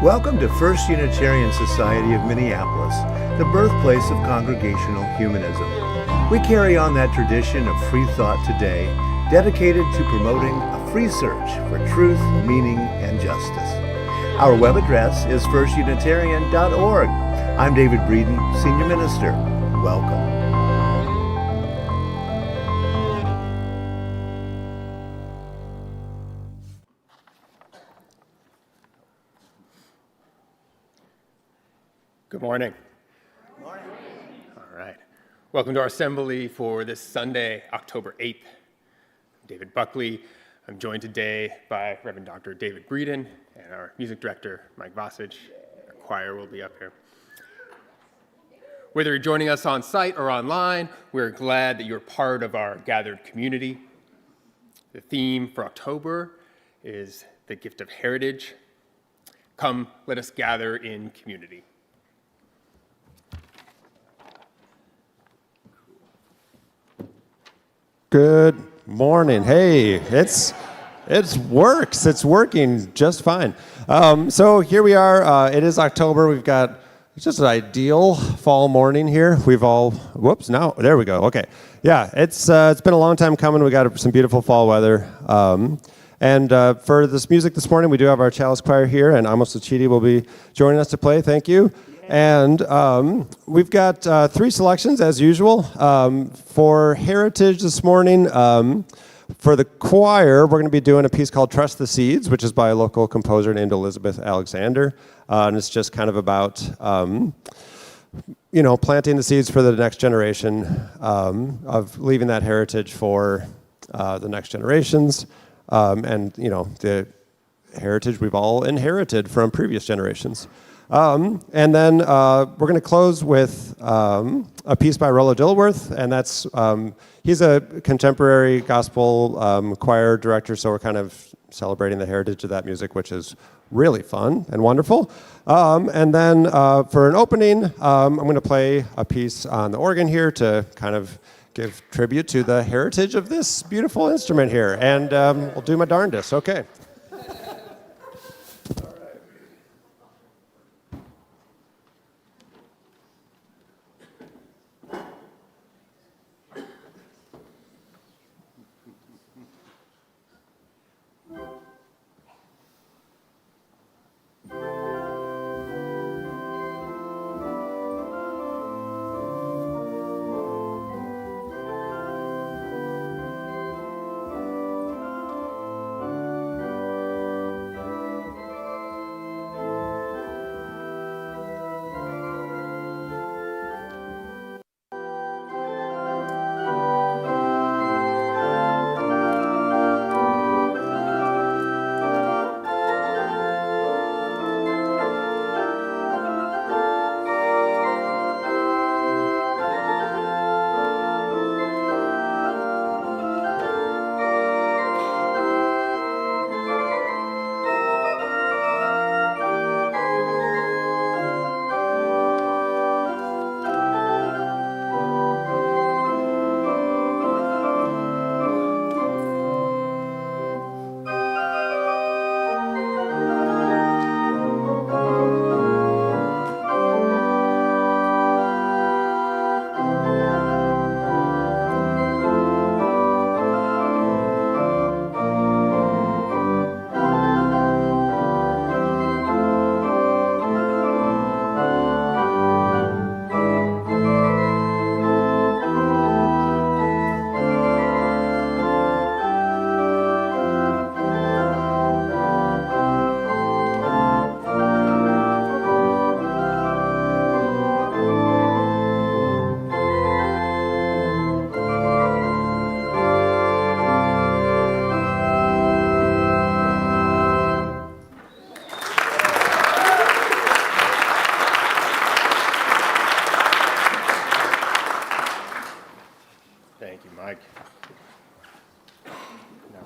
Welcome to First Unitarian Society of Minneapolis, the birthplace of congregational humanism. We carry on that tradition of free thought today, dedicated to promoting a free search for truth, meaning, and justice. Our web address is firstunitarian.org. I'm David Breeden, Senior Minister. Welcome. Good morning. Good morning. All right. Welcome to our assembly for this Sunday, October 8th. I'm David Buckley. I'm joined today by Reverend Dr. David Breeden and our music director, Mike Vasich. Our choir will be up here. Whether you're joining us on site or online, we're glad that you're part of our gathered community. The theme for October is the gift of heritage. Come, let us gather in community. Good morning. Hey, it works. It's working just fine. So here we are. It is October. We've got just an ideal fall morning here. Now there we go. Okay. Yeah, it's been a long time coming. We got some beautiful fall weather. And for this music this morning, we do have our Chalice Choir here, and Amos Luchidi will be joining us to play. Thank you. And we've got three selections, as usual. For Heritage this morning, for the choir, we're going to be doing a piece called Trust the Seeds, which is by a local composer named Elizabeth Alexander. And it's just kind of about, planting the seeds for the next generation, of leaving that heritage for the next generations. And the heritage we've all inherited from previous generations. And then we're going to close with a piece by Rollo Dilworth, and that's he's a contemporary gospel choir director, so we're kind of celebrating the heritage of that music, which is really fun and wonderful. And then for an opening, I'm going to play a piece on the organ here to kind of give tribute to the heritage of this beautiful instrument here, and we'll do my darndest. Okay.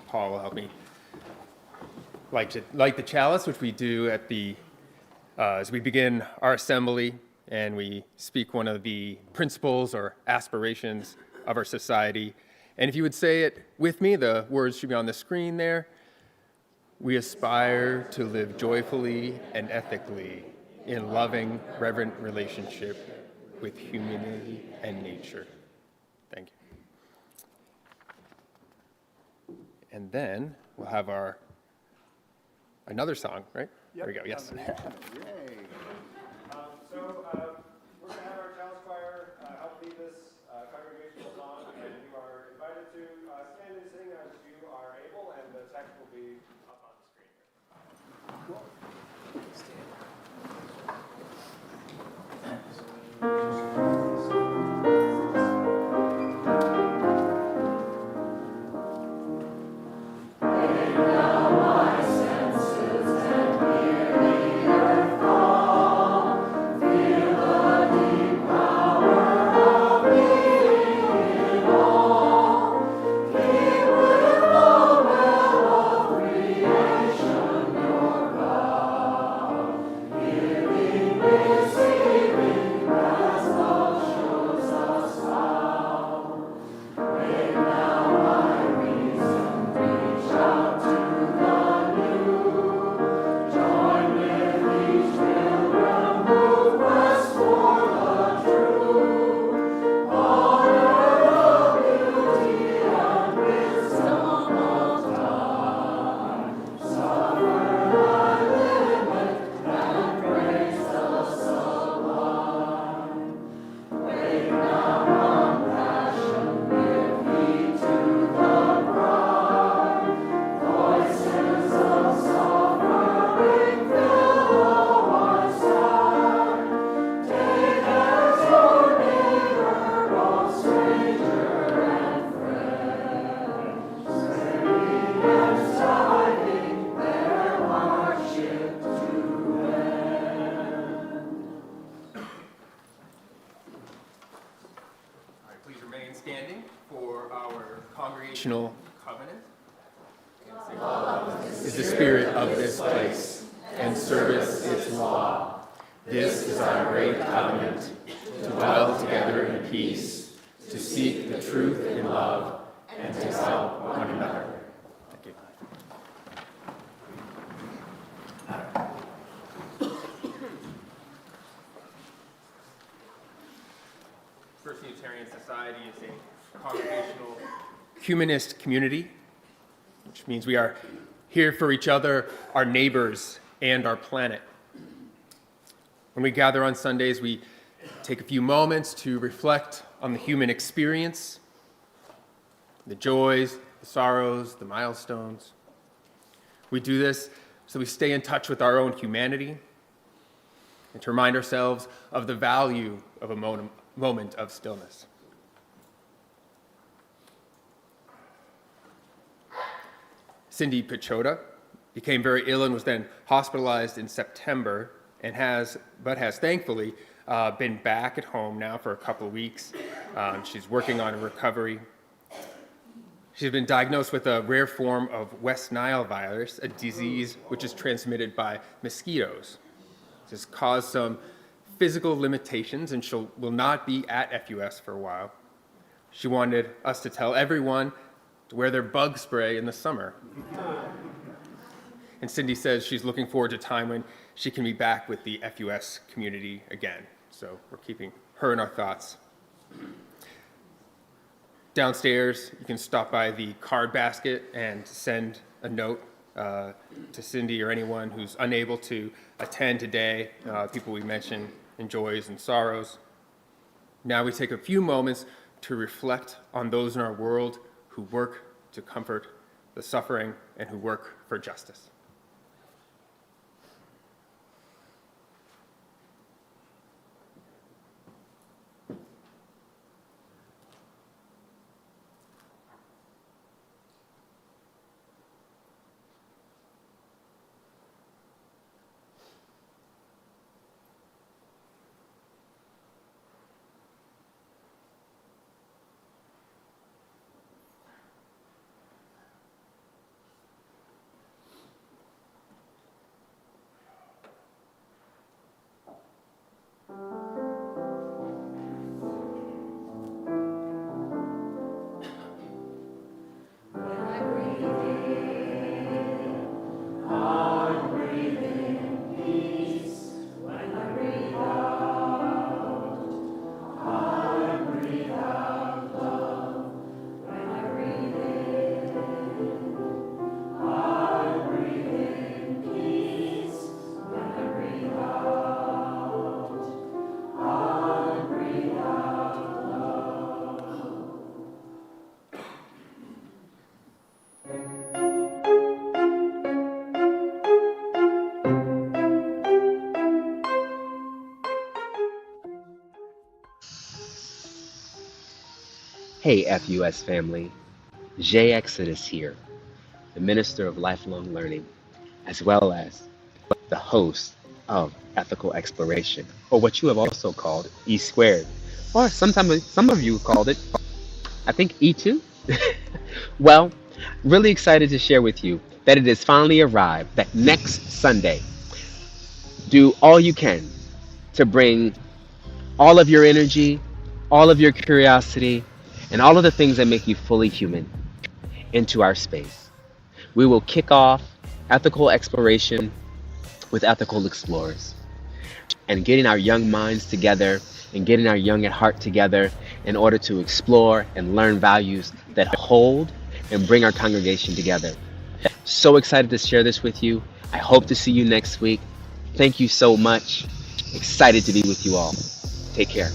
Paul will help me light the chalice, which we do at as we begin our assembly and we speak one of the principles or aspirations of our society. And if you would say it with me, the words should be on the screen there. We aspire to live joyfully and ethically in loving, reverent relationship with humanity and nature. Thank you. And then we'll have another song, right? There we go, yes. Yay. So we're going to have our Chalice Choir help lead this congregational song, and you are invited to stand and sing as you are able, and the text will be up on the screen here. Standing for our congregational covenant. Is the spirit of this place, and service its law. This is our great covenant, to dwell together in peace, to seek the truth in love, and to help one another. Thank you. First Unitarian Society is a congregational humanist community, which means we are here for each other, our neighbors, and our planet. When we gather on Sundays, we take a few moments to reflect on the human experience, the joys, the sorrows, the milestones. We do this so we stay in touch with our own humanity and to remind ourselves of the value of a moment of stillness. Cindy Pichota became very ill and was then hospitalized in September and has thankfully been back at home now for a couple of weeks. She's working on recovery. She's been diagnosed with a rare form of West Nile virus, a disease which is transmitted by mosquitoes. This has caused some physical limitations, and she will not be at FUS for a while. She wanted us to tell everyone to wear their bug spray in the summer. And Cindy says she's looking forward to a time when she can be back with the FUS community again. So we're keeping her in our thoughts. Downstairs, you can stop by the card basket and send a note to Cindy or anyone who's unable to attend today, people we mentioned in joys and sorrows. Now we take a few moments to reflect on those in our world who work to comfort the suffering and who work for justice. Hey, FUS family. J Exodus here, the Minister of Lifelong Learning, as well as the host of Ethical Exploration, or what you have also called E squared, or sometimes some of you called it, I think, E2. Well, really excited to share with you that it has finally arrived that next Sunday, do all you can to bring all of your energy, all of your curiosity, and all of the things that make you fully human into our space. We will kick off ethical exploration with ethical explorers and getting our young minds together and getting our young at heart together in order to explore and learn values that hold and bring our congregation together. So excited to share this with you. I hope to see you next week. Thank you so much. Excited to be with you all. Take care.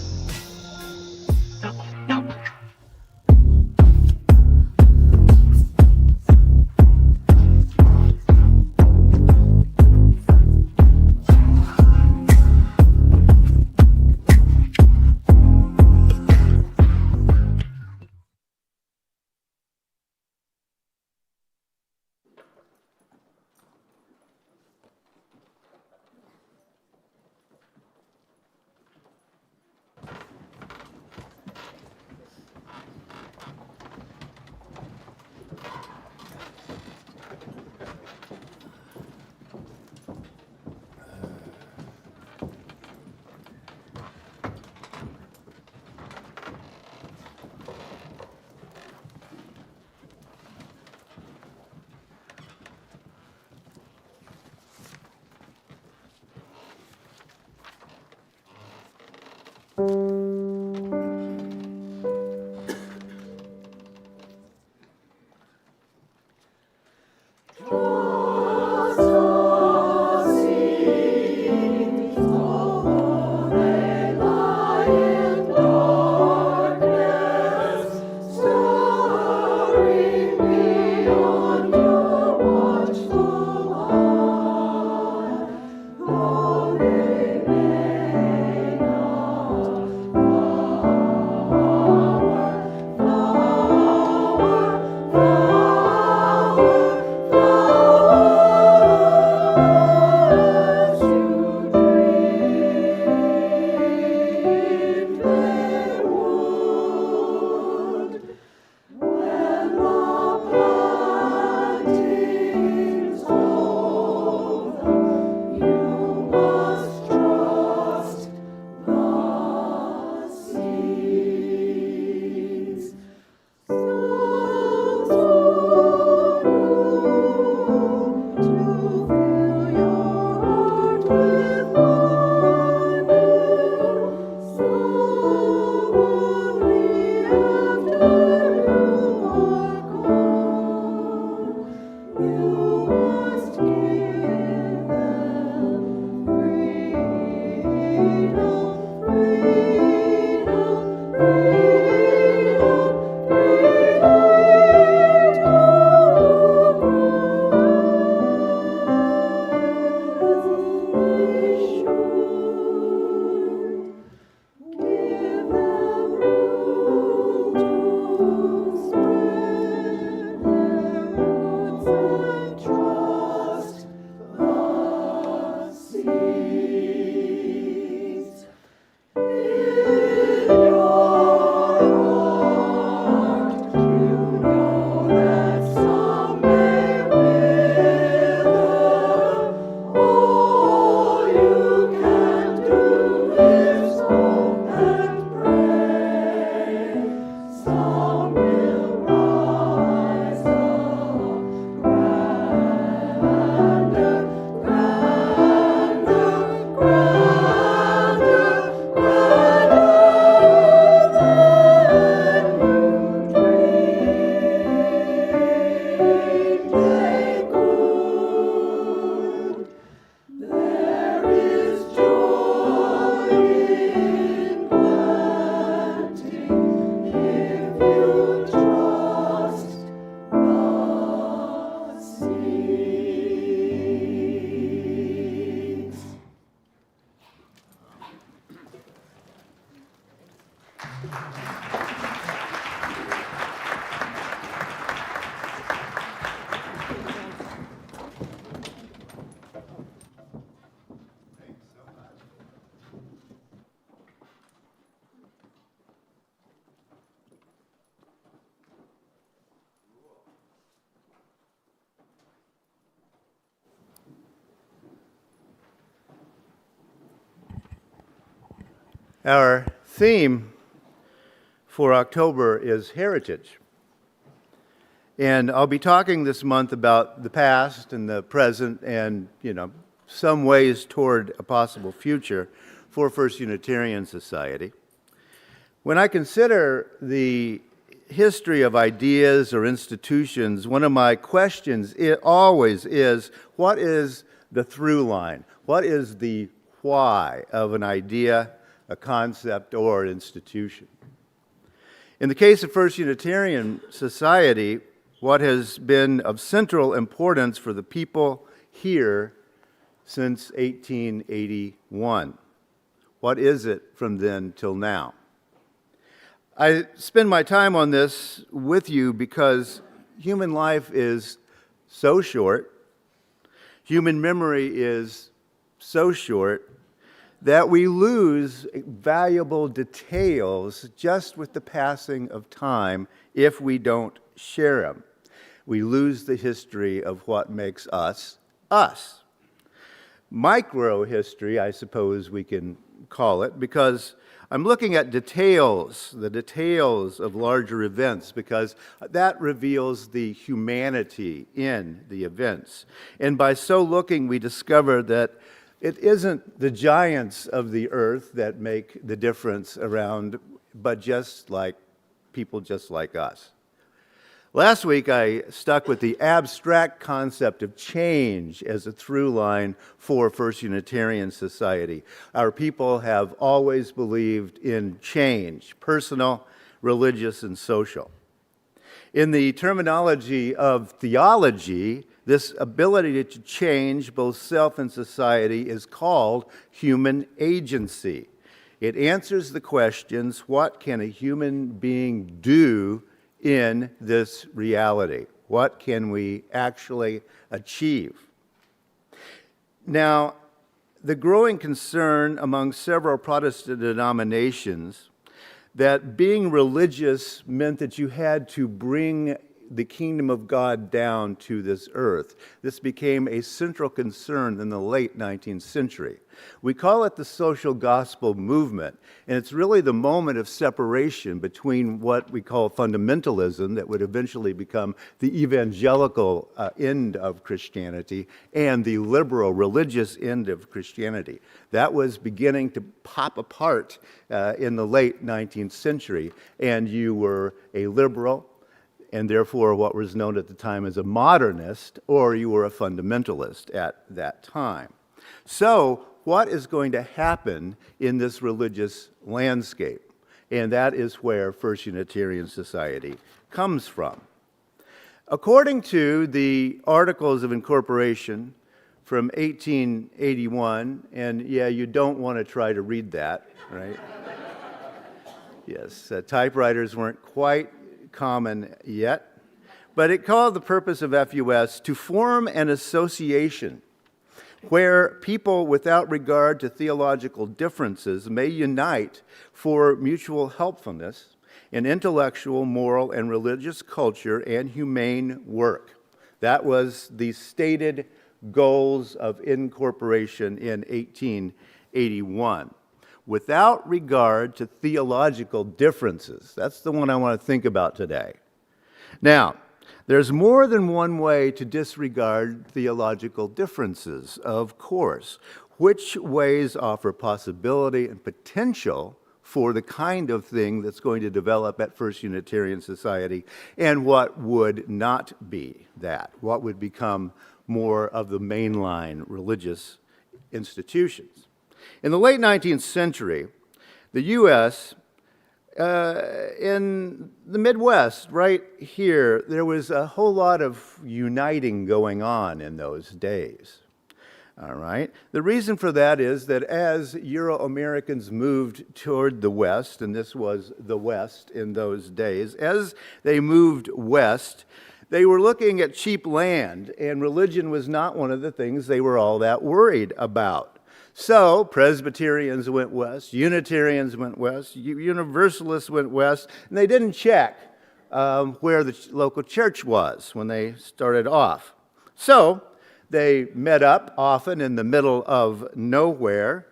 Our theme for October is heritage. And I'll be talking this month about the past and the present and, some ways toward a possible future for First Unitarian Society. When I consider the history of ideas or institutions, one of my questions always is, what is the through line? What is the why of an idea, a concept, or an institution? In the case of First Unitarian Society, what has been of central importance for the people here since 1881? What is it from then till now? I spend my time on this with you because human life is so short, human memory is so short, that we lose valuable details just with the passing of time if we don't share them. We lose the history of what makes us, us. Micro-history, I suppose we can call it, because I'm looking at details, the details of larger events, because that reveals the humanity in the events. And by so looking, we discover that it isn't the giants of the earth that make the difference around, but just like people just like us. Last week, I stuck with the abstract concept of change as a through line for First Unitarian Society. Our people have always believed in change, personal, religious, and social. In the terminology of theology, this ability to change both self and society is called human agency. It answers the questions, what can a human being do in this reality? What can we actually achieve? Now, the growing concern among several Protestant denominations that being religious meant that you had to bring the kingdom of God down to this earth. This became a central concern in the late 19th century. We call it the social gospel movement, and it's really the moment of separation between what we call fundamentalism, that would eventually become the evangelical end of Christianity, and the liberal religious end of Christianity. That was beginning to pop apart in the late 19th century, and you were a liberal, and therefore what was known at the time as a modernist, or you were a fundamentalist at that time. So, what is going to happen in this religious landscape? And that is where First Unitarian Society comes from. According to the Articles of Incorporation from 1881, and yeah, you don't want to try to read that, right? Yes, typewriters weren't quite common yet, but it called the purpose of FUS to form an association where people without regard to theological differences may unite for mutual helpfulness in intellectual, moral, and religious culture and humane work. That was the stated goals of incorporation in 1881. Without regard to theological differences. That's the one I want to think about today. Now, there's more than one way to disregard theological differences, of course. Which ways offer possibility and potential for the kind of thing that's going to develop at First Unitarian Society, and what would not be that? What would become more of the mainline religious institutions? In the late 19th century, the U.S., in the Midwest, right here, there was a whole lot of uniting going on in those days. All right? The reason for that is that as Euro-Americans moved toward the West, and this was the West in those days, as they moved west, they were looking at cheap land, and religion was not one of the things they were all that worried about. So Presbyterians went west, Unitarians went west, Universalists went west, and they didn't check where the local church was when they started off. So they met up often in the middle of nowhere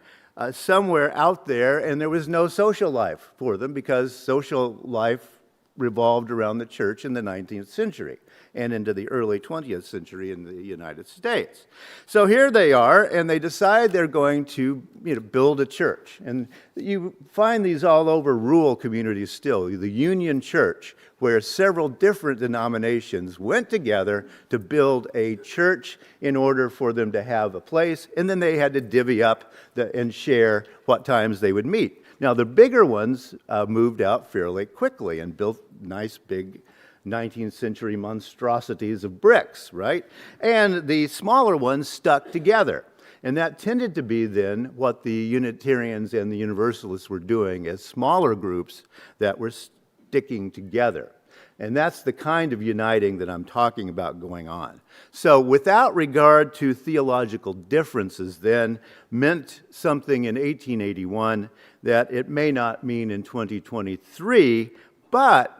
somewhere out there, and there was no social life for them because social life revolved around the church in the 19th century and into the early 20th century in the United States. So here they are, and they decide they're going to build a church. And you find these all over rural communities still. The Union Church, where several different denominations went together to build a church in order for them to have a place, and then they had to divvy up and share what times they would meet. Now, the bigger ones moved out fairly quickly and built nice big 19th century monstrosities of bricks, right? And the smaller ones stuck together. And that tended to be then what the Unitarians and the Universalists were doing as smaller groups that were sticking together. And that's the kind of uniting that I'm talking about going on. So without regard to theological differences then meant something in 1881 that it may not mean in 2023, but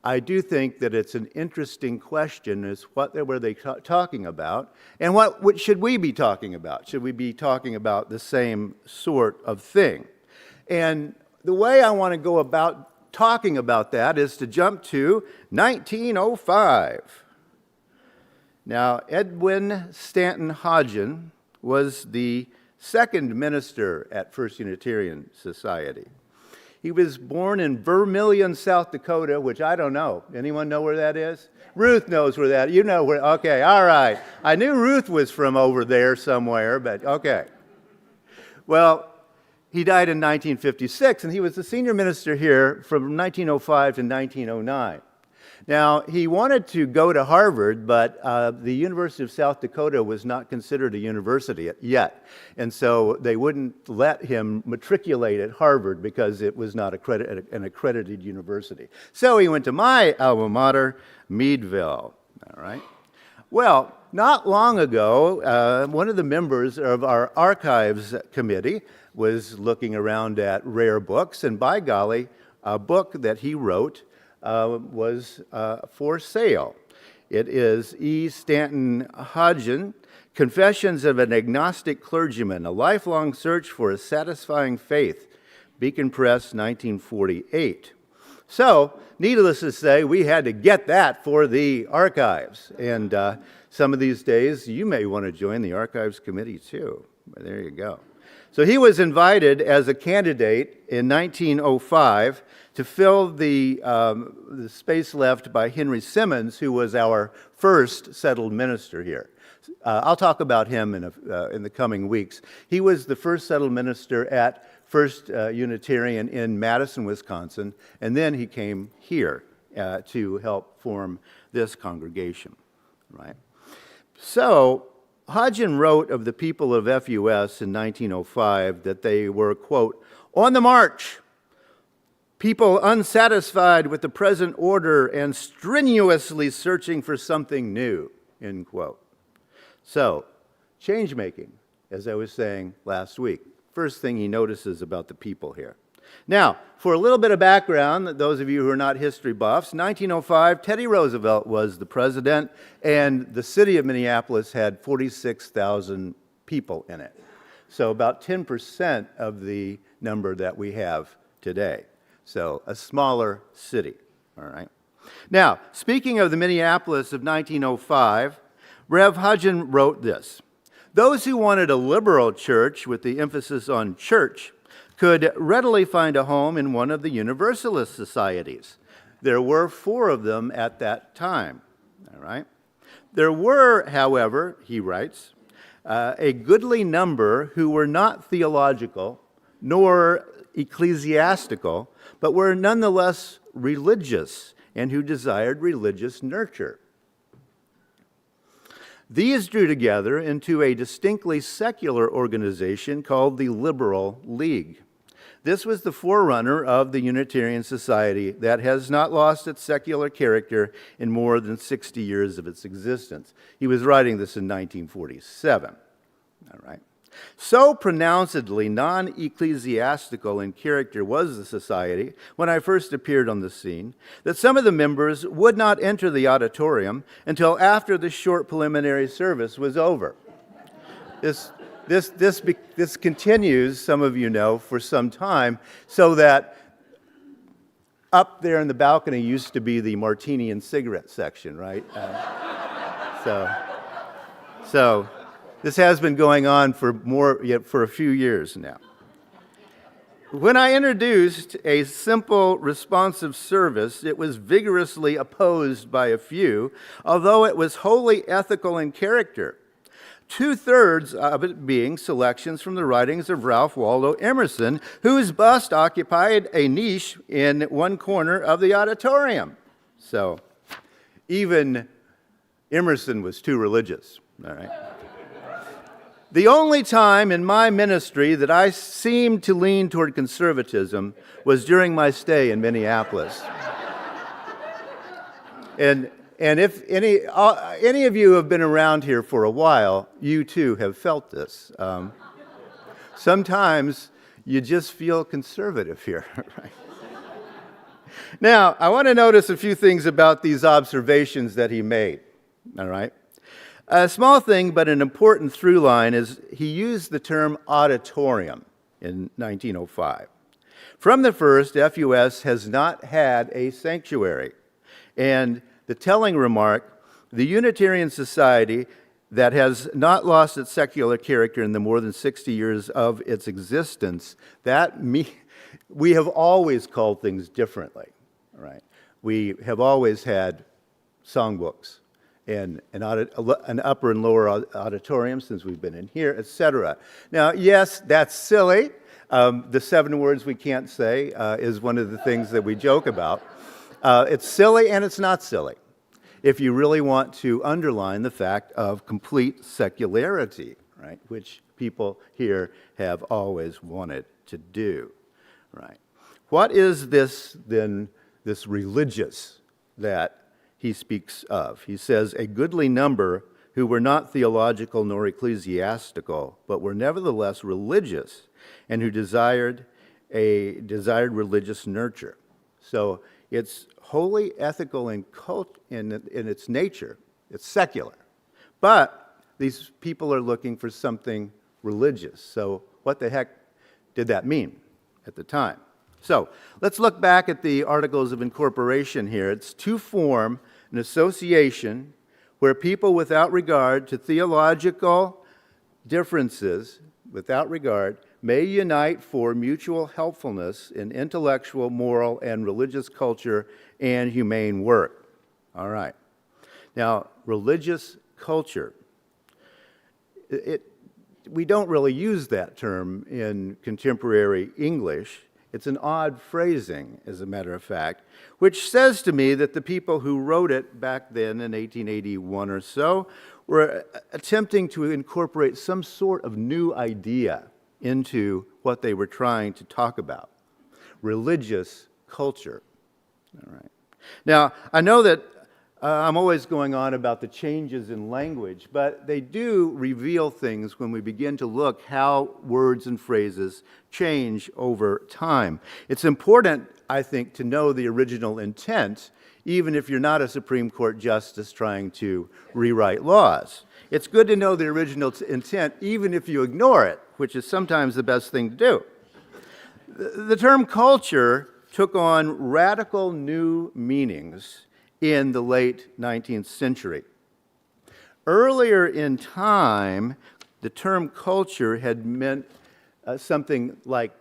I do think that it's an interesting question is what were they talking about, and what should we be talking about? Should we be talking about the same sort of thing? And the way I want to go about talking about that is to jump to 1905. Now, Edwin Stanton Hodgin was the second minister at First Unitarian Society. He was born in Vermillion, South Dakota, which I don't know. Anyone know where that is? Ruth knows where that is. You know where. Okay, all right. I knew Ruth was from over there somewhere, but okay. Well, he died in 1956, and he was the senior minister here from 1905 to 1909. Now, he wanted to go to Harvard, but the University of South Dakota was not considered a university yet. And so they wouldn't let him matriculate at Harvard because it was not an accredited university. So he went to my alma mater, Meadville. All right. Well, not long ago, one of the members of our archives committee was looking around at rare books, and by golly, a book that he wrote was for sale. It is E. Stanton Hodgin, Confessions of an Agnostic Clergyman, A Lifelong Search for a Satisfying Faith, Beacon Press, 1948. So, needless to say, we had to get that for the archives. And some of these days, you may want to join the archives committee too. There you go. So he was invited as a candidate in 1905 to fill the space left by Henry Simmons, who was our first settled minister here. I'll talk about him in the coming weeks. He was the first settled minister at First Unitarian in Madison, Wisconsin, and then he came here to help form this congregation, right? So Hodgin wrote of the people of FUS in 1905 that they were, quote, on the march, people unsatisfied with the present order and strenuously searching for something new, end quote. So, change-making, as I was saying last week. First thing he notices about the people here. Now, for a little bit of background, those of you who are not history buffs, 1905, Teddy Roosevelt was the president, and the city of Minneapolis had 46,000 people in it. So about 10% of the number that we have today. So a smaller city, all right? Now, speaking of the Minneapolis of 1905, Rev. Hodgin wrote this: those who wanted a liberal church with the emphasis on church could readily find a home in one of the Universalist societies. There were 4 of them at that time, all right? There were, however, he writes, a goodly number who were not theological nor ecclesiastical, but were nonetheless religious and who desired religious nurture. These drew together into a distinctly secular organization called the Liberal League. This was the forerunner of the Unitarian Society that has not lost its secular character in more than 60 years of its existence. He was writing this in 1947. All right. So pronouncedly non-ecclesiastical in character was the society when I first appeared on the scene that some of the members would not enter the auditorium until after the short preliminary service was over. This this continues, some of you know, for some time, so that up there in the balcony used to be the martini and cigarette section, right? So this has been going on for a few years now. When I introduced a simple, responsive service, it was vigorously opposed by a few, although it was wholly ethical in character. 2/3 of it being selections from the writings of Ralph Waldo Emerson, whose bust occupied a niche in one corner of the auditorium. So even Emerson was too religious, all right? The only time in my ministry that I seemed to lean toward conservatism was during my stay in Minneapolis. And if any of you have been around here for a while, you too have felt this. Sometimes you just feel conservative here, right? Now, I want to notice a few things about these observations that he made, all right? A small thing, but an important through line, is he used the term auditorium in 1905. From the first, FUS has not had a sanctuary. And the telling remark, the Unitarian Society that has not lost its secular character in the more than 60 years of its existence, we have always called things differently, right? We have always had songbooks and an upper and lower auditorium since we've been in here, etc. Now, yes, that's silly. The 7 words we can't say is one of the things that we joke about. It's silly and it's not silly, if you really want to underline the fact of complete secularity, right, which people here have always wanted to do, right? What is this, then, this religious that he speaks of? He says, a goodly number who were not theological nor ecclesiastical, but were nevertheless religious, and who desired religious nurture. So it's wholly ethical in its nature. It's secular. But these people are looking for something religious. So what the heck did that mean at the time? So let's look back at the Articles of Incorporation here. It's to form an association where people without regard to theological differences, may unite for mutual helpfulness in intellectual, moral, and religious culture and humane work. All right. Now, religious culture. We don't really use that term in contemporary English. It's an odd phrasing, as a matter of fact, which says to me that the people who wrote it back then in 1881 or so were attempting to incorporate some sort of new idea into what they were trying to talk about. Religious culture. All right. Now, I know that I'm always going on about the changes in language, but they do reveal things when we begin to look how words and phrases change over time. It's important, I think, to know the original intent, even if you're not a Supreme Court justice trying to rewrite laws. It's good to know the original intent, even if you ignore it, which is sometimes the best thing to do. The term culture took on radical new meanings in the late 19th century. Earlier in time, the term culture had meant something like,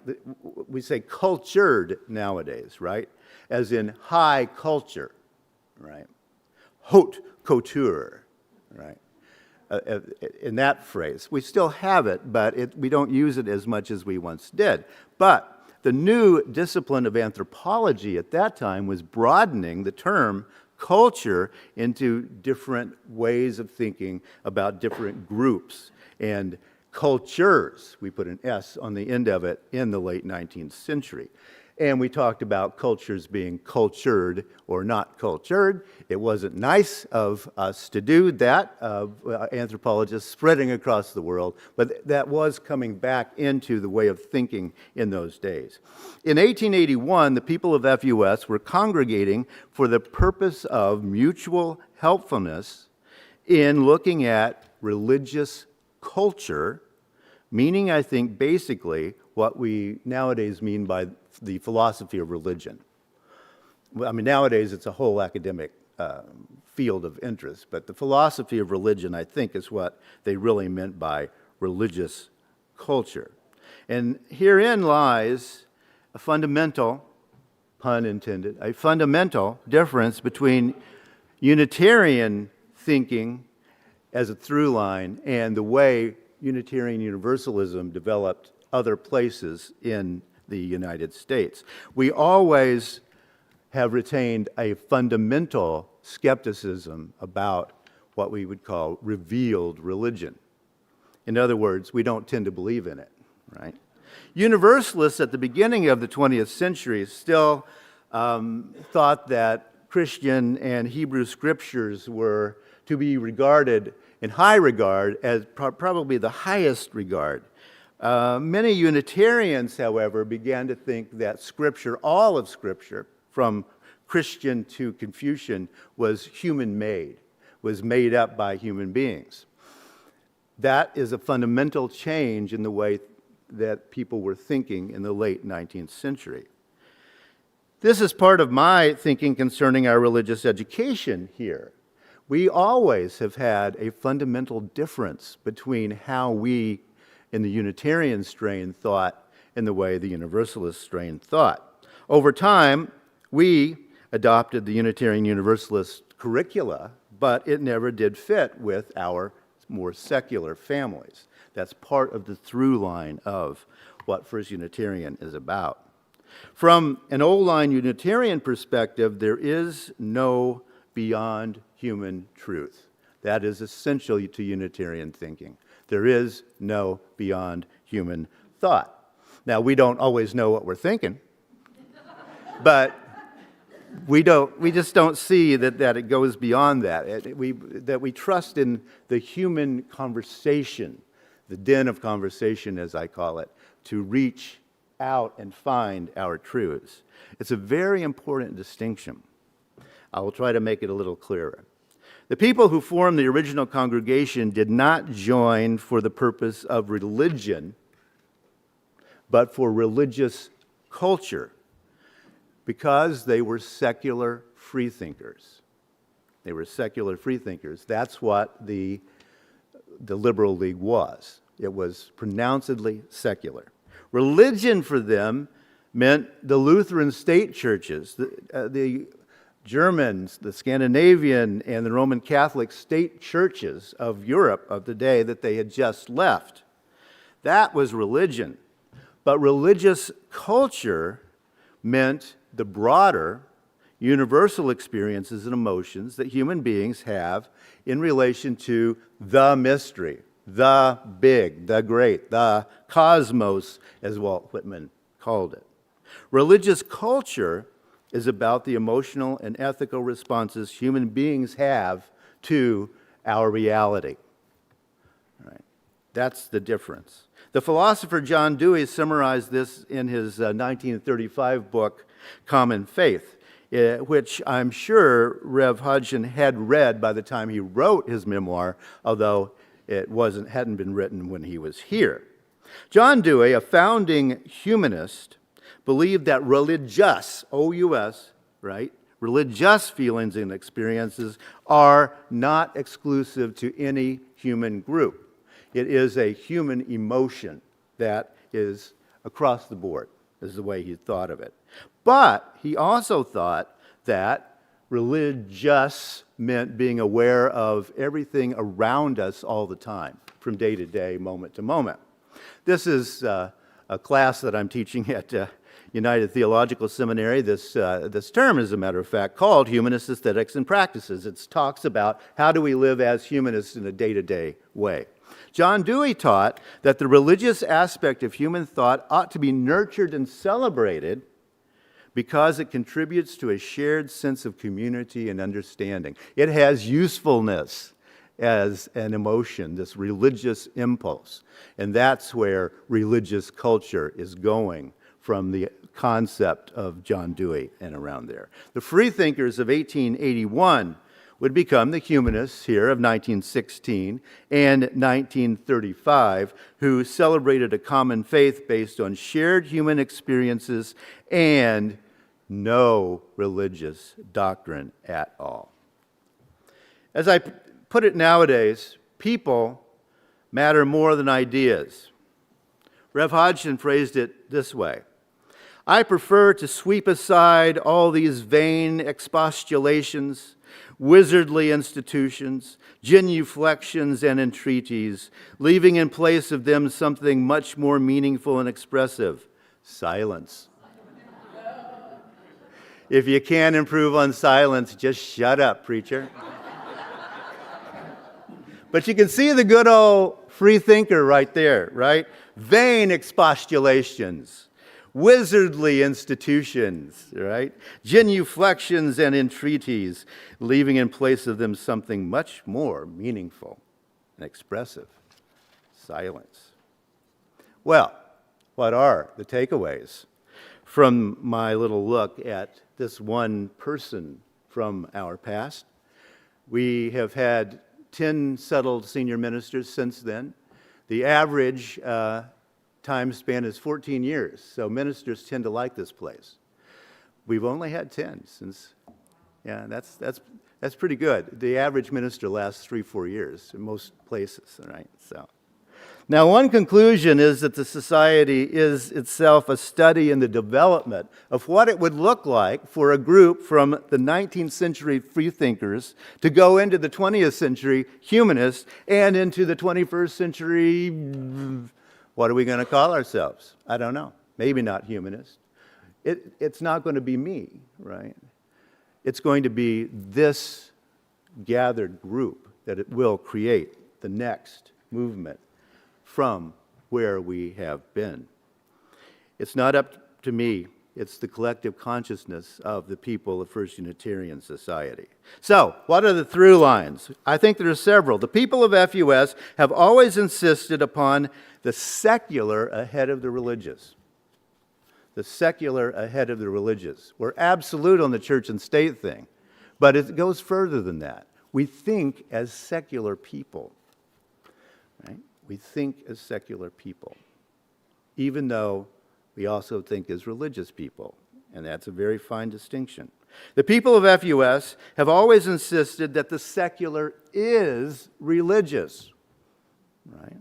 we say cultured nowadays, right? As in high culture, right? Haute couture, right? In that phrase. We still have it, but we don't use it as much as we once did. But the new discipline of anthropology at that time was broadening the term culture into different ways of thinking about different groups and cultures. We put an S on the end of it in the late 19th century. And we talked about cultures being cultured or not cultured. It wasn't nice of us to do that, anthropologists spreading across the world, but that was coming back into the way of thinking in those days. In 1881, the people of FUS were congregating for the purpose of mutual helpfulness in looking at religious culture meaning, I think, basically what we nowadays mean by the philosophy of religion. I mean, nowadays it's a whole academic field of interest, but the philosophy of religion, I think, is what they really meant by religious culture. And herein lies a fundamental, pun intended, a fundamental difference between Unitarian thinking as a through line and the way Unitarian Universalism developed other places in the United States. We always have retained a fundamental skepticism about what we would call revealed religion. In other words, we don't tend to believe in it, right? Universalists at the beginning of the 20th century still thought that Christian and Hebrew scriptures were to be regarded in high regard as probably the highest regard. Many Unitarians, however, began to think that Scripture, all of Scripture, from Christian to Confucian, was human-made, was made up by human beings. That is a fundamental change in the way that people were thinking in the late 19th century. This is part of my thinking concerning our religious education here. We always have had a fundamental difference between how we in the Unitarian strain thought and the way the Universalist strain thought. Over time, we adopted the Unitarian Universalist curricula, but it never did fit with our more secular families. That's part of the through line of what First Unitarian is about. From an old line Unitarian perspective, there is no beyond human truth. That is essential to Unitarian thinking. There is no beyond human thought. Now, we don't always know what we're thinking, but we just don't see that it goes beyond that. That we trust in the human conversation, the den of conversation, as I call it, to reach out and find our truths. It's a very important distinction. I will try to make it a little clearer. The people who formed the original congregation did not join for the purpose of religion, but for religious culture, because they were secular freethinkers. They were secular freethinkers. That's what the Liberal League was. It was pronouncedly secular. Religion for them meant the Lutheran state churches, the Germans, the Scandinavian, and the Roman Catholic state churches of Europe of the day that they had just left. That was religion. But religious culture meant the broader, universal experiences and emotions that human beings have in relation to the mystery, the big, the great, the cosmos, as Walt Whitman called it. Religious culture is about the emotional and ethical responses human beings have to our reality. Right. That's the difference. The philosopher John Dewey summarized this in his 1935 book, Common Faith, which I'm sure Rev. Hodgson had read by the time he wrote his memoir, although it hadn't been written when he was here. John Dewey, a founding humanist, believed that religious, O-U-S, right, religious feelings and experiences are not exclusive to any human group. It is a human emotion that is across the board, is the way he thought of it. But he also thought that religious meant being aware of everything around us all the time, from day to day, moment to moment. This is a class that I'm teaching at United Theological Seminary this term, as a matter of fact, called Humanist Aesthetics and Practices. It talks about how do we live as humanists in a day-to-day way. John Dewey taught that the religious aspect of human thought ought to be nurtured and celebrated because it contributes to a shared sense of community and understanding. It has usefulness as an emotion, this religious impulse. And that's where religious culture is going from the concept of John Dewey and around there. The freethinkers of 1881 would become the humanists here of 1916 and 1935, who celebrated a common faith based on shared human experiences and no religious doctrine at all. As I put it nowadays, people matter more than ideas. Rev Hodgson phrased it this way: I prefer to sweep aside all these vain expostulations, wizardly institutions, genuflections, and entreaties, leaving in place of them something much more meaningful and expressive: silence. If you can't improve on silence, just shut up, preacher. But you can see the good old free thinker right there, right? Vain expostulations, wizardly institutions, right? Genuflections and entreaties, leaving in place of them something much more meaningful and expressive: silence. Well, what are the takeaways from my little look at this one person from our past? We have had 10 settled senior ministers since then. The average time span is 14 years, so ministers tend to like this place. We've only had 10 since, yeah, that's pretty good. The average minister lasts 3-4 years in most places, right? So, now one conclusion is that the society is itself a study in the development of what it would look like for a group from the 19th century freethinkers to go into the 20th century humanists and into the 21st century, what are we going to call ourselves? I don't know. Maybe not humanist. It's not going to be me, right? It's going to be this gathered group that it will create the next movement from where we have been. It's not up to me. It's the collective consciousness of the people of First Unitarian Society. So, what are the through lines? I think there are several. The people of FUS have always insisted upon the secular ahead of the religious. The secular ahead of the religious. We're absolute on the church and state thing, but it goes further than that. We think as secular people, right? We think as secular people, even though we also think as religious people, and that's a very fine distinction. The people of FUS have always insisted that the secular is religious, right?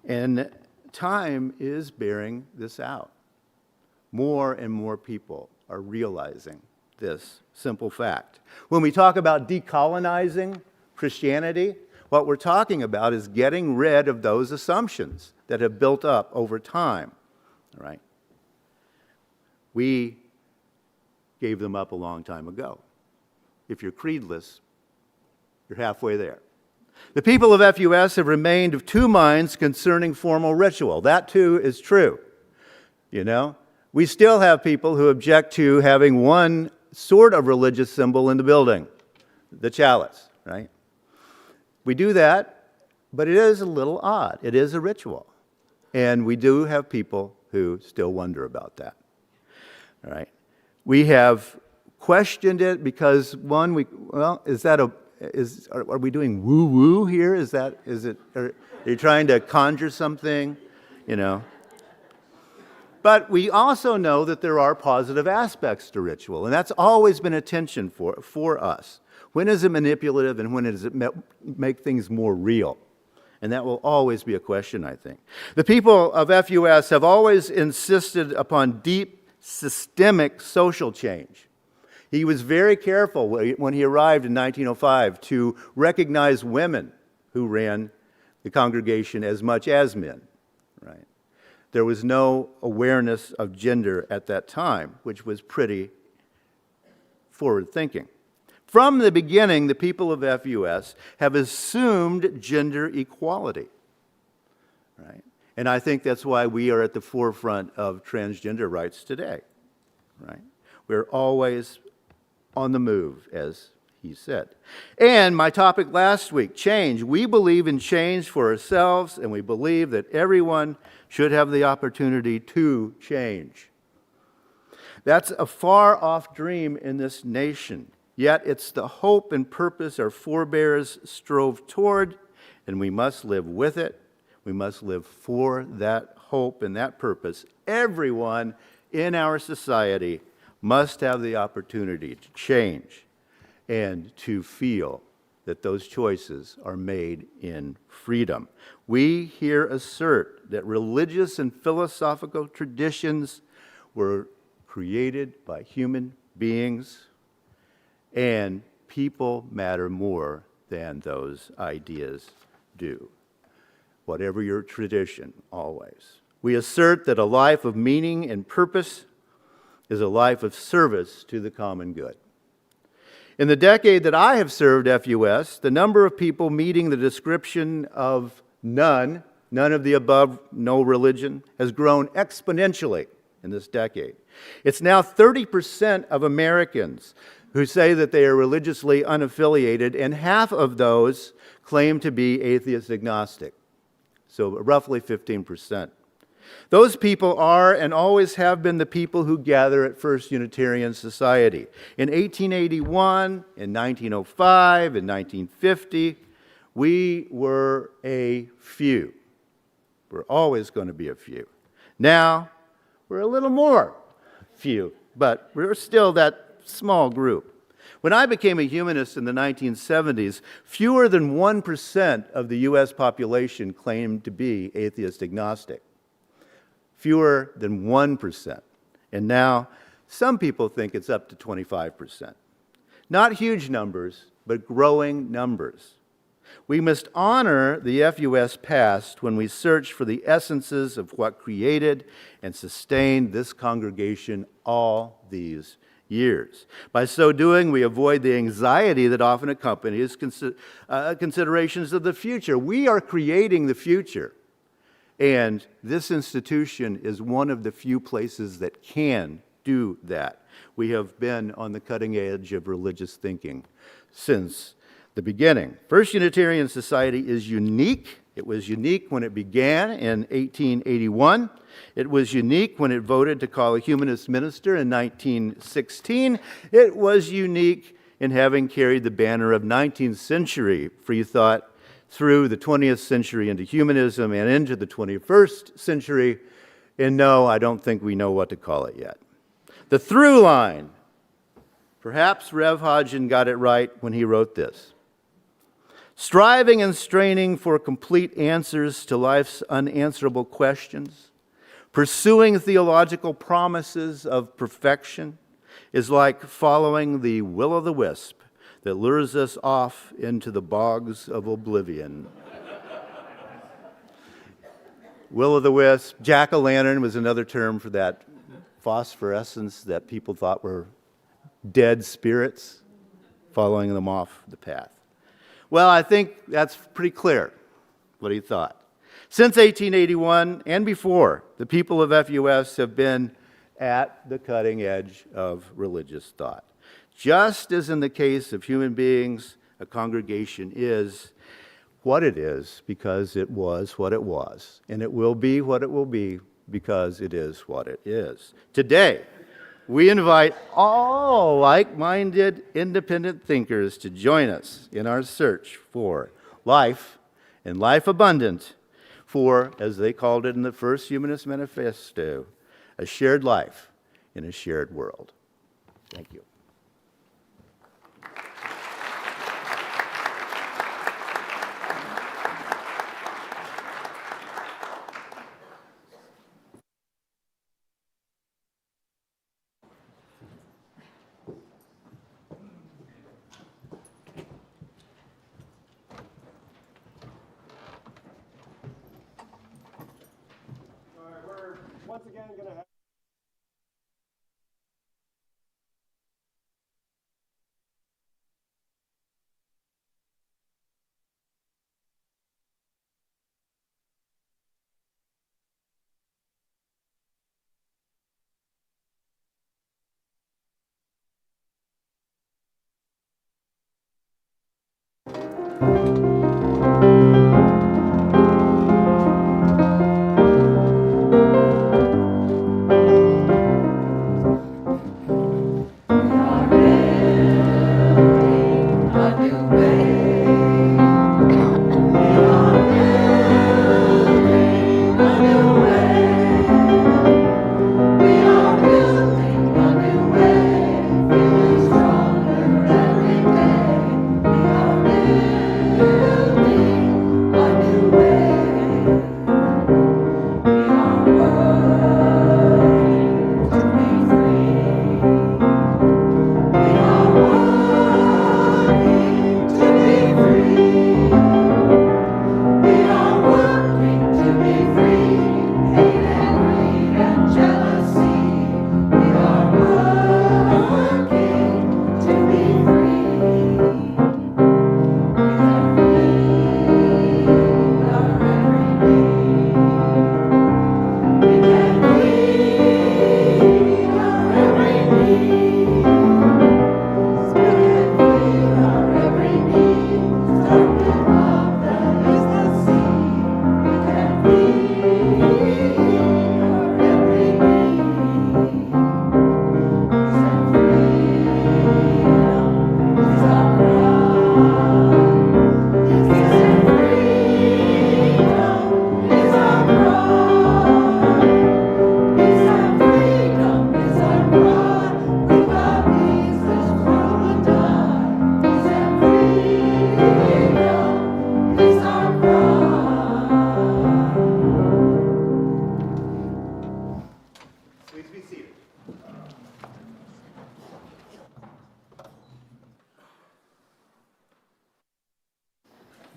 And time is bearing this out. More and more people are realizing this simple fact. When we talk about decolonizing Christianity, what we're talking about is getting rid of those assumptions that have built up over time, right? We gave them up a long time ago. If you're creedless, you're halfway there. The people of FUS have remained of two minds concerning formal ritual. That too is true. You know, we still have people who object to having one sort of religious symbol in the building, the chalice, right? We do that, but it is a little odd. It is a ritual. And we do have people who still wonder about that. All right. We have questioned it because, one, are we doing woo-woo here? Are you trying to conjure something? You know? But we also know that there are positive aspects to ritual, and that's always been a tension for us. When is it manipulative and when does it make things more real? And that will always be a question, I think. The people of FUS have always insisted upon deep systemic social change. He was very careful when he arrived in 1905 to recognize women who ran the congregation as much as men, right? There was no awareness of gender at that time, which was pretty forward-thinking. From the beginning, the people of FUS have assumed gender equality, right? And I think that's why we are at the forefront of transgender rights today, right? We're always on the move, as he said. And my topic last week, change. We believe in change for ourselves, and we believe that everyone should have the opportunity to change. That's a far-off dream in this nation. Yet it's the hope and purpose our forebears strove toward, and we must live with it. We must live for that hope and that purpose. Everyone in our society must have the opportunity to change and to feel that those choices are made in freedom. We here assert that religious and philosophical traditions were created by human beings, and people matter more than those ideas do. Whatever your tradition, always. We assert that a life of meaning and purpose is a life of service to the common good. In the decade that I have served FUS, the number of people meeting the description of none of the above, no religion, has grown exponentially in this decade. It's now 30% of Americans who say that they are religiously unaffiliated, and half of those claim to be atheist agnostic, so roughly 15%. Those people are and always have been the people who gather at First Unitarian Society. In 1881, in 1905, in 1950, we were a few. We're always going to be a few. Now, we're a little more few, but we're still that small group. When I became a humanist in the 1970s, fewer than 1% of the U.S. population claimed to be atheist agnostic. Fewer than 1%. And now, some people think it's up to 25%. Not huge numbers, but growing numbers. We must honor the FUS past when we search for the essences of what created and sustained this congregation all these years. By so doing, we avoid the anxiety that often accompanies considerations of the future. We are creating the future. And this institution is one of the few places that can do that. We have been on the cutting edge of religious thinking since the beginning. First Unitarian Society is unique. It was unique when it began in 1881. It was unique when it voted to call a humanist minister in 1916. It was unique in having carried the banner of 19th century free thought through the 20th century into humanism and into the 21st century. And no, I don't think we know what to call it yet. The through line, perhaps Rev. Hodgin got it right when he wrote this. Striving and straining for complete answers to life's unanswerable questions, pursuing theological promises of perfection, is like following the will-o'-the-wisp that lures us off into the bogs of oblivion. Will-o'-the-wisp, jack-o'-lantern was another term for that phosphorescence that people thought were dead spirits, following them off the path. Well, I think that's pretty clear what he thought. Since 1881 and before, the people of FUS have been at the cutting edge of religious thought. Just as in the case of human beings, a congregation is what it is because it was what it was, and it will be what it will be because it is what it is. Today, we invite all like-minded, independent thinkers to join us in our search for life and life abundant for, as they called it in the first Humanist Manifesto, a shared life in a shared world. Thank you. Once again, going to have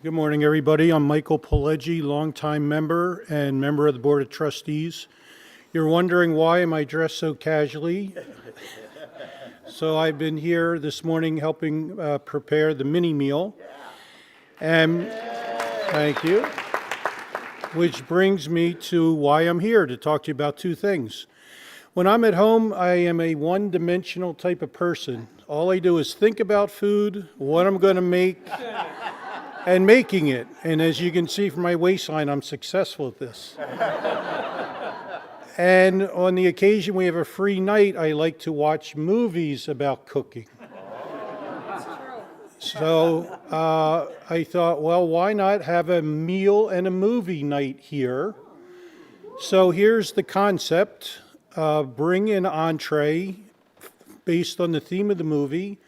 Good morning, everybody. I'm Michael Pileggi, longtime member and member of the Board of Trustees. You're wondering why am I dressed so casually? So I've been here this morning helping prepare the mini meal. And thank you. Which brings me to why I'm here, to talk to you about two things. When I'm at home, I am a one-dimensional type of person. All I do is think about food, what I'm going to make, and making it. And as you can see from my waistline, I'm successful at this. And on the occasion we have a free night, I like to watch movies about cooking. So I thought, well, why not have a meal and a movie night here? So here's the concept. Bring an entree based on the theme of the movie.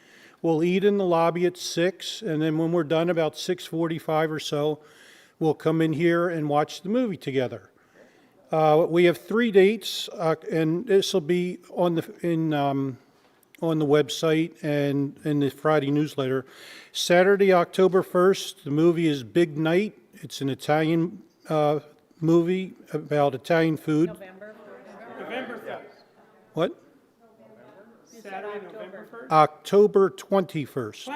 We'll eat in the lobby at 6, and then when we're done about 6:45 or so, we'll come in here and watch the movie together. We have 3 dates, and this will be on the website and in the Friday newsletter. Saturday, October 1st, the movie is Big Night. It's an Italian movie about Italian food. November 1st. What? Saturday, November 1st? October 21st. 21st.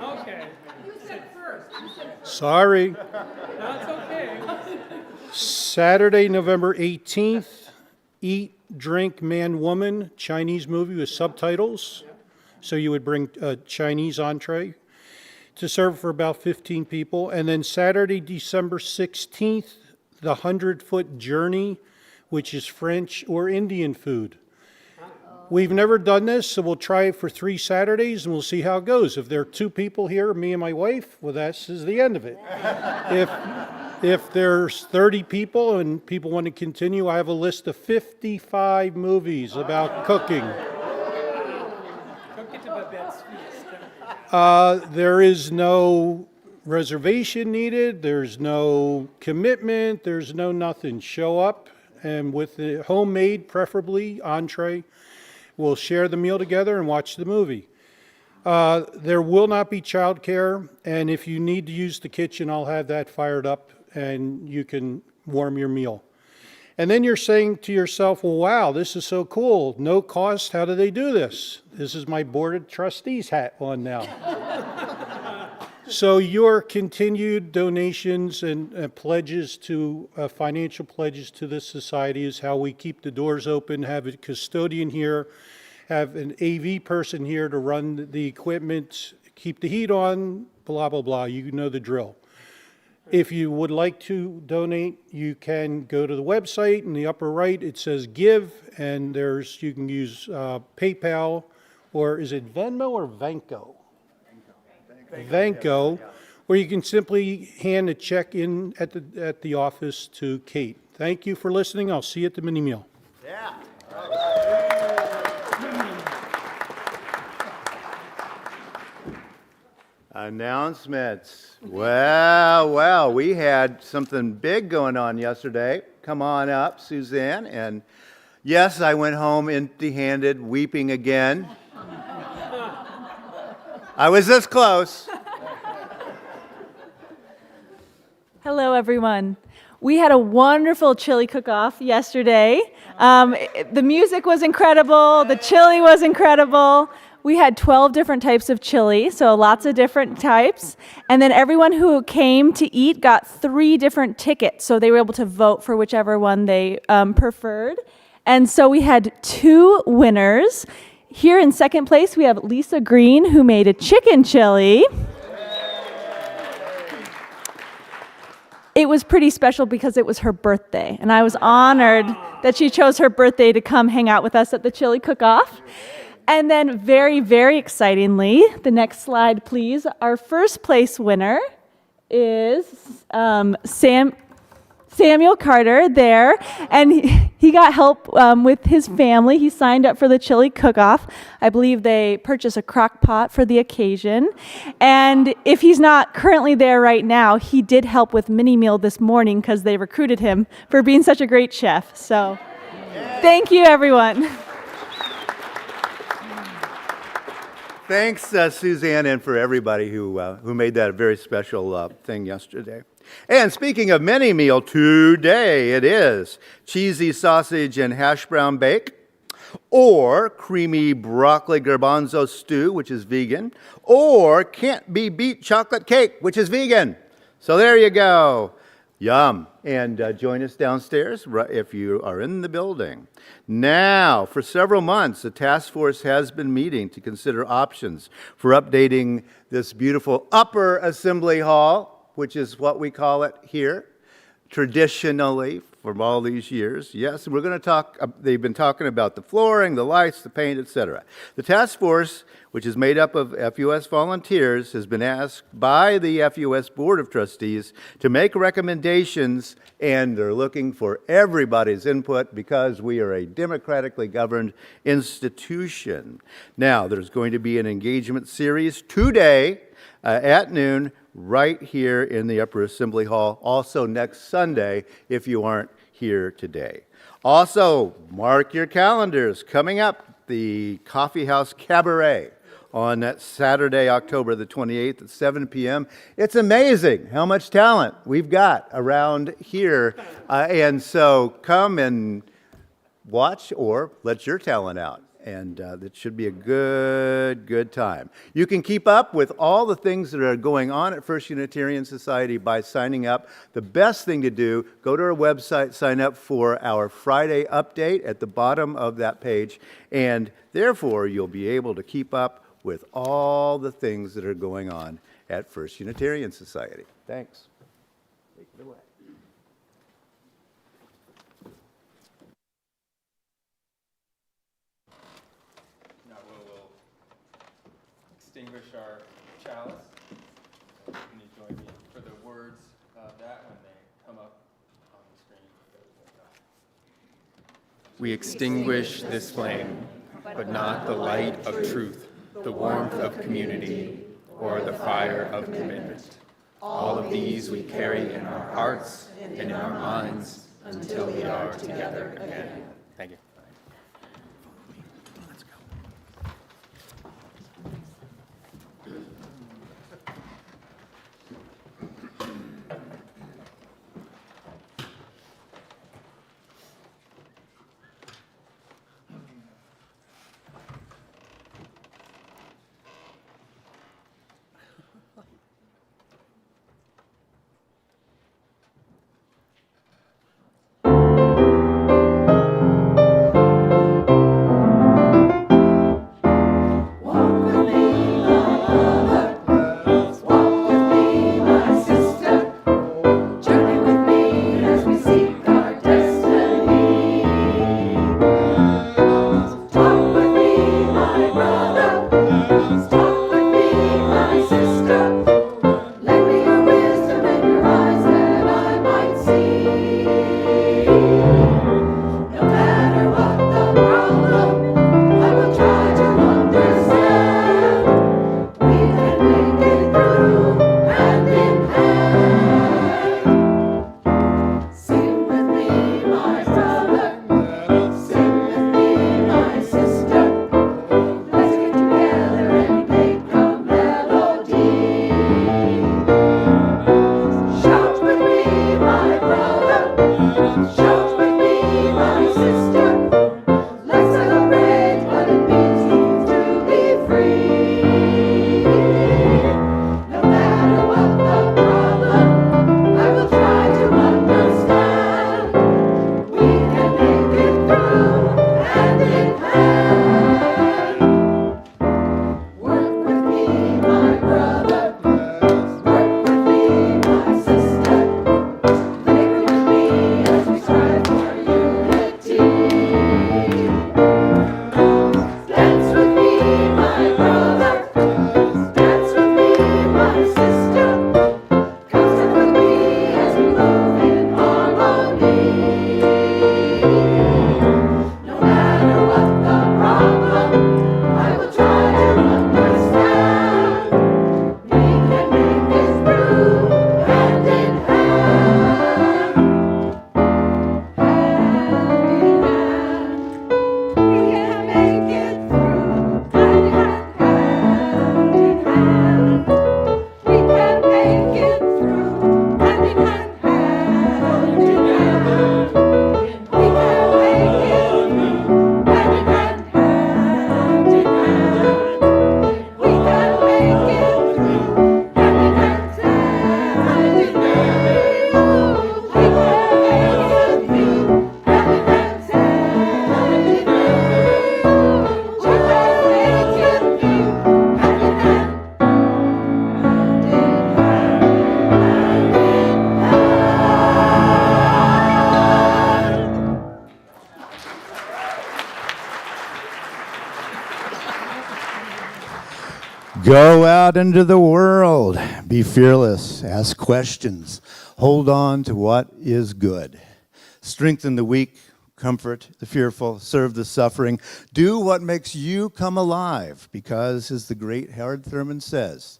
Oh. Okay. You said first. Sorry. No, it's okay. Saturday, November 18th, Eat, Drink, Man, Woman, Chinese movie with subtitles. So you would bring a Chinese entree to serve for about 15 people. And then Saturday, December 16th, The 100-Foot Journey, which is French or Indian food. We've never done this, so we'll try it for 3 Saturdays and we'll see how it goes. If there are 2 people here, me and my wife, well, this is the end of it. If there's 30 people and people want to continue, I have a list of 55 movies about cooking. Don't get to Babette's feast. There is no reservation needed, there's no commitment, there's no nothing. Show up and with the homemade, preferably, entree, we'll share the meal together and watch the movie. There will not be childcare, and if you need to use the kitchen, I'll have that fired up and you can warm your meal. And then you're saying to yourself, well, wow, this is so cool. No cost, how do they do this? This is my Board of Trustees hat on now. So your continued donations and pledges to, financial pledges to this society is how we keep the doors open, have a custodian here, have an AV person here to run the equipment, keep the heat on, blah, blah, blah. You know the drill. If you would like to donate, you can go to the website. In the upper right, it says Give, and you can use PayPal, or is it Venmo or Venco? Venco, or you can simply hand a check in at the office to Kate. Thank you for listening. I'll see you at the mini meal. Yeah. Announcements. Well, we had something big going on yesterday. Come on up, Suzanne. And yes, I went home empty-handed, weeping again. I was this close. Hello, everyone. We had a wonderful chili cook-off yesterday. The music was incredible. The chili was incredible. We had 12 different types of chili, so lots of different types. And then everyone who came to eat got 3 different tickets, so they were able to vote for whichever one they preferred. And so we had 2 winners. Here in second place, we have Lisa Green, who made a chicken chili. It was pretty special because it was her birthday, and I was honored that she chose her birthday to come hang out with us at the chili cook-off. And then very, very excitingly, the next slide, please. Our first place winner is Samuel Carter there, and he got help with his family. He signed up for the chili cook-off. I believe they purchased a crock pot for the occasion. And if he's not currently there right now, he did help with mini meal this morning because they recruited him for being such a great chef. So thank you, everyone. Thanks, Suzanne, and for everybody who made that a very special thing yesterday. And speaking of mini meal, today it is cheesy sausage and hash brown bake, or creamy broccoli garbanzo stew, which is vegan, or can't be beat chocolate cake, which is vegan. So there you go. Yum. And join us downstairs if you are in the building. Now, for several months, the task force has been meeting to consider options for updating this beautiful upper assembly hall, which is what we call it here, traditionally from all these years. Yes, we're going to talk, they've been talking about the flooring, the lights, the paint, etc. The task force, which is made up of FUS volunteers, has been asked by the FUS Board of Trustees to make recommendations, and they're looking for everybody's input because we are a democratically governed institution. Now, there's going to be an engagement series today at noon right here in the Upper Assembly Hall, also next Sunday if you aren't here today. Also, mark your calendars. Coming up, the Coffee House Cabaret on that Saturday, October the 28th at 7 p.m. It's amazing how much talent we've got around here. And so come and watch or let your talent out. And it should be a good time. You can keep up with all the things that are going on at First Unitarian Society by signing up. The best thing to do, go to our website, sign up for our Friday update at the bottom of that page, and therefore you'll be able to keep up with all the things that are going on at First Unitarian Society. Thanks. Take it away. Extinguish our chalice. So can you join me for the words of that when they come up on the screen? We extinguish this flame, but not the light of truth, the warmth of community, or the fire of commitment. All of these we carry in our hearts and in our minds until we are together again. Thank you. Go out into the world. Be fearless. Ask questions. Hold on to what is good. Strengthen the weak. Comfort the fearful. Serve the suffering. Do what makes you come alive. Because, as the great Howard Thurman says,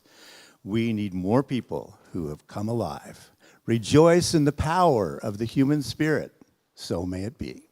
we need more people who have come alive. Rejoice in the power of the human spirit. So may it be.